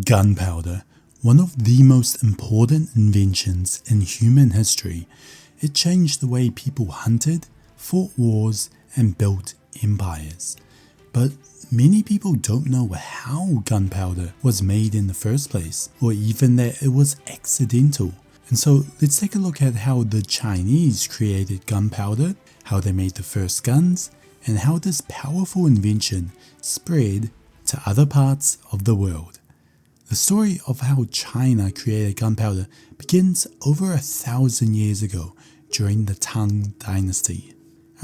Gunpowder, one of the most important inventions in human history. It changed the way people hunted, fought wars, and built empires. But many people don't know how gunpowder was made in the first place, or even that it was accidental. And so let's take a look at how the Chinese created gunpowder, how they made the first guns, and how this powerful invention spread to other parts of the world. The story of how China created gunpowder begins over 1,000 years ago during the Tang Dynasty,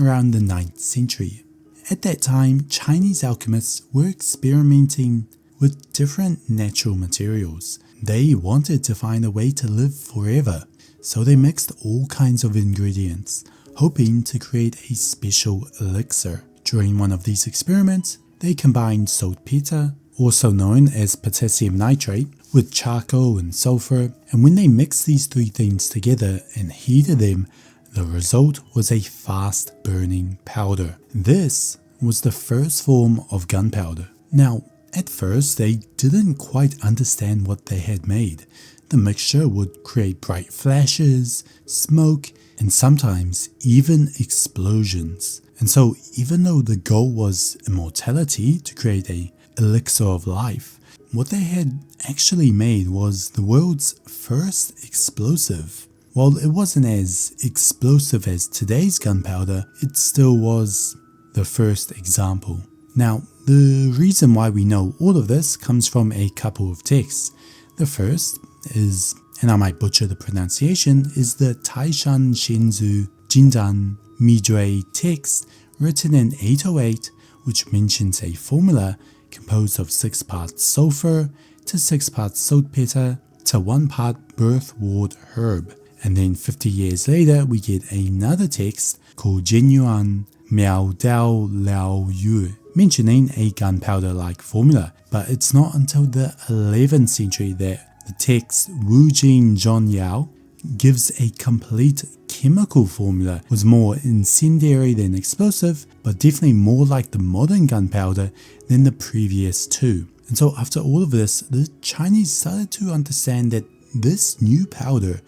around the 9th century. At that time, Chinese alchemists were experimenting with different natural materials. They wanted to find a way to live forever, so they mixed all kinds of ingredients, hoping to create a special elixir. During one of these experiments, they combined saltpeter, also known as potassium nitrate, with charcoal and sulfur, and when they mixed these three things together and heated them, the result was a fast-burning powder. This was the first form of gunpowder. Now, at first, they didn't quite understand what they had made. The mixture would create bright flashes, smoke, and sometimes even explosions. And so, even though the goal was immortality, to create an elixir of life, what they had actually made was the world's first explosive. While it wasn't as explosive as today's gunpowder, it still was the first example. Now, the reason why we know all of this comes from a couple of texts. The first is, and I might butcher the pronunciation, is the Taishan Shenzhou Jindan Midui text written in 808, which mentions a formula composed of 6 parts sulfur to 6 parts saltpeter to 1 part birthwort herb. And then 50 years later, we get another text called Jinyuan Miao Dao Lao Yu, mentioning a gunpowder-like formula. But it's not until the 11th century that the text Wu Jing Zhong Yao gives a complete chemical formula. It was more incendiary than explosive, but definitely more like the modern gunpowder than the previous two. And so after all of this, the Chinese started to understand that this new powder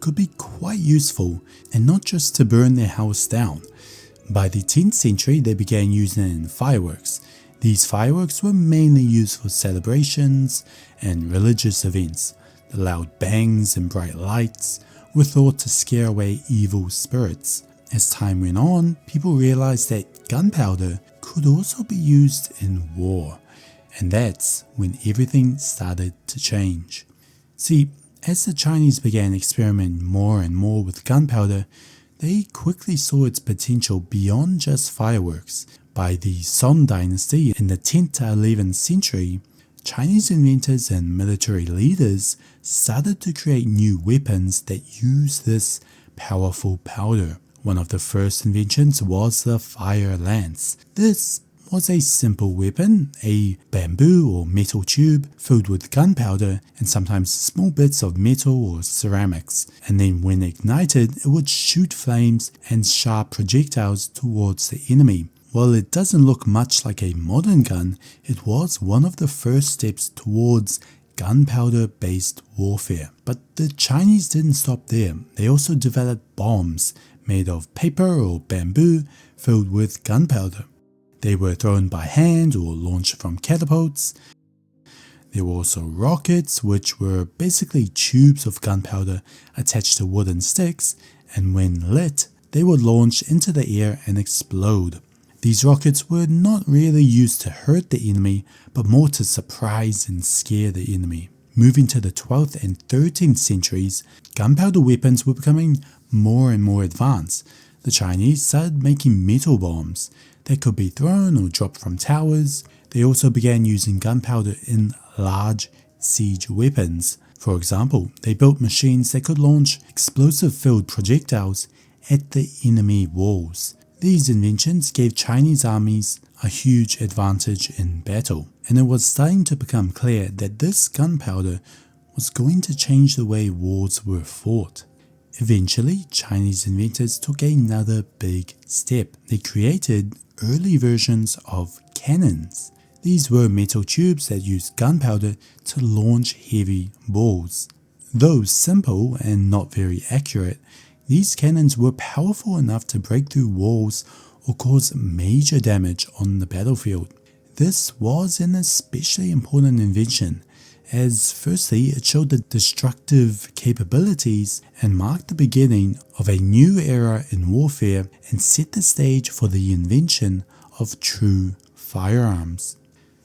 could be quite useful, and not just to burn their house down. By the 10th century, they began using it in fireworks. These fireworks were mainly used for celebrations and religious events. The loud bangs and bright lights were thought to scare away evil spirits. As time went on, people realized that gunpowder could also be used in war, and that's when everything started to change. See, as the Chinese began experimenting more and more with gunpowder, they quickly saw its potential beyond just fireworks. By the Song Dynasty in the 10th to 11th century, Chinese inventors and military leaders started to create new weapons that use this powerful powder. One of the first inventions was the fire lance. This was a simple weapon, a bamboo or metal tube filled with gunpowder and sometimes small bits of metal or ceramics. And then when ignited, it would shoot flames and sharp projectiles towards the enemy. While it doesn't look much like a modern gun, it was one of the first steps towards gunpowder-based warfare. But the Chinese didn't stop there. They also developed bombs made of paper or bamboo filled with gunpowder. They were thrown by hand or launched from catapults. There were also rockets, which were basically tubes of gunpowder attached to wooden sticks, and when lit, they would launch into the air and explode. These rockets were not really used to hurt the enemy, but more to surprise and scare the enemy. Moving to the 12th and 13th centuries, gunpowder weapons were becoming more and more advanced. The Chinese started making metal bombs that could be thrown or dropped from towers. They also began using gunpowder in large siege weapons. For example, they built machines that could launch explosive-filled projectiles at the enemy walls. These inventions gave Chinese armies a huge advantage in battle, and it was starting to become clear that this gunpowder was going to change the way wars were fought. Eventually, Chinese inventors took another big step. They created early versions of cannons. These were metal tubes that used gunpowder to launch heavy balls. Though simple and not very accurate, these cannons were powerful enough to break through walls or cause major damage on the battlefield. This was an especially important invention, as firstly it showed the destructive capabilities and marked the beginning of a new era in warfare and set the stage for the invention of true firearms.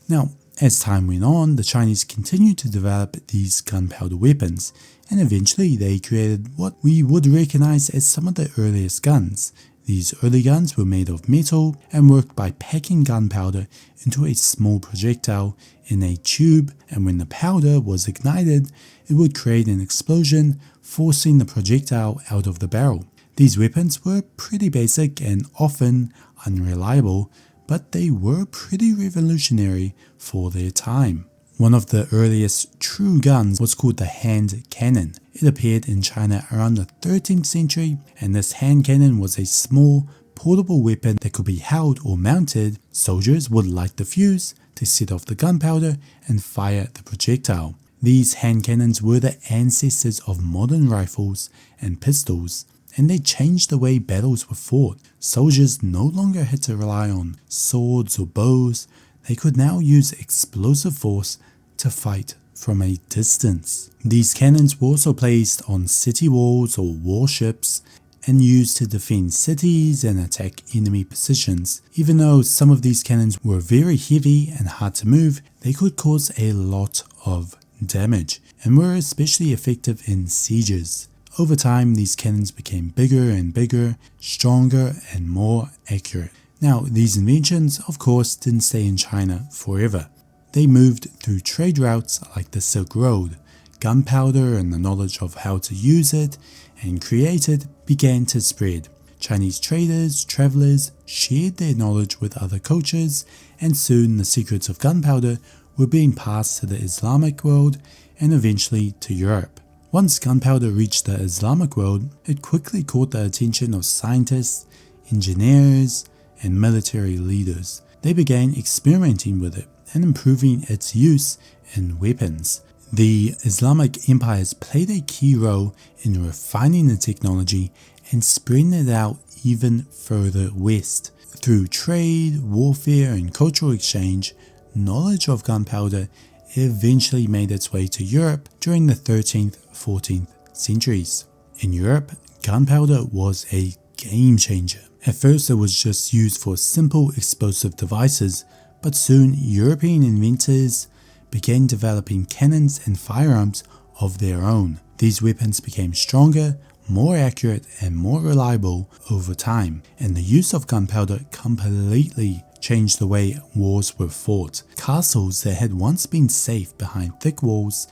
Now, as time went on, the Chinese continued to develop these gunpowder weapons, and eventually they created what we would recognize as some of the earliest guns. These early guns were made of metal and worked by packing gunpowder into a small projectile in a tube, and when the powder was ignited, it would create an explosion, forcing the projectile out of the barrel. These weapons were pretty basic and often unreliable, but they were pretty revolutionary for their time. One of the earliest true guns was called the hand cannon. It appeared in China around the 13th century, and this hand cannon was a small, portable weapon that could be held or mounted. Soldiers would light the fuse to set off the gunpowder and fire the projectile. These hand cannons were the ancestors of modern rifles and pistols, and they changed the way battles were fought. Soldiers no longer had to rely on swords or bows. They could now use explosive force to fight from a distance. These cannons were also placed on city walls or warships and used to defend cities and attack enemy positions. Even though some of these cannons were very heavy and hard to move, they could cause a lot of damage and were especially effective in sieges. Over time, these cannons became bigger and bigger, stronger and more accurate. Now, these inventions, of course, didn't stay in China forever. They moved through trade routes like the Silk Road. Gunpowder and the knowledge of how to use it and create it began to spread. Chinese traders, travelers shared their knowledge with other cultures, and soon the secrets of gunpowder were being passed to the Islamic world and eventually to Europe. Once gunpowder reached the Islamic world, it quickly caught the attention of scientists, engineers, and military leaders. They began experimenting with it and improving its use in weapons. The Islamic empires played a key role in refining the technology and spreading it out even further west. Through trade, warfare, and cultural exchange, knowledge of gunpowder eventually made its way to Europe during the 13th, 14th centuries. In Europe, gunpowder was a game changer. At first it was just used for simple explosive devices, but soon European inventors began developing cannons and firearms of their own. These weapons became stronger, more accurate and more reliable over time, and the use of gunpowder completely changed the way wars were fought. Castles that had once been safe behind thick walls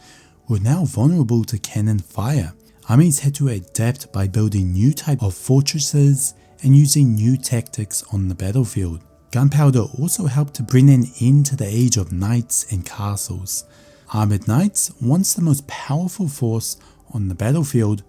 were now vulnerable to cannon fire. Armies had to adapt by building new types of fortresses and using new tactics on the battlefield. Gunpowder also helped to bring an end to the age of knights and castles. Armored knights, once the most powerful force on the battlefield,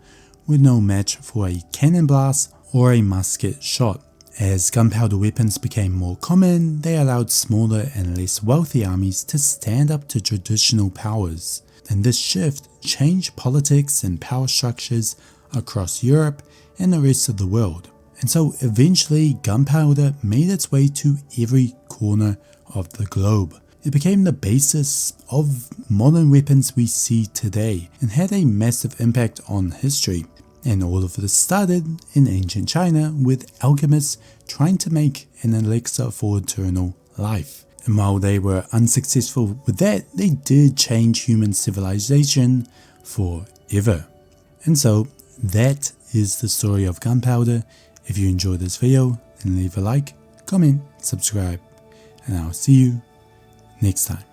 were no match for a cannon blast or a musket shot. As gunpowder weapons became more common, they allowed smaller and less wealthy armies to stand up to traditional powers. And this shift changed politics and power structures across Europe and the rest of the world. And so eventually gunpowder made its way to every corner of the globe. It became the basis of modern weapons we see today and had a massive impact on history. And all of this started in ancient China with alchemists trying to make an elixir for eternal life. And while they were unsuccessful with that, they did change human civilization forever. And so that is the story of gunpowder. If you enjoyed this video, then leave a like, comment, subscribe, and I'll see you next time.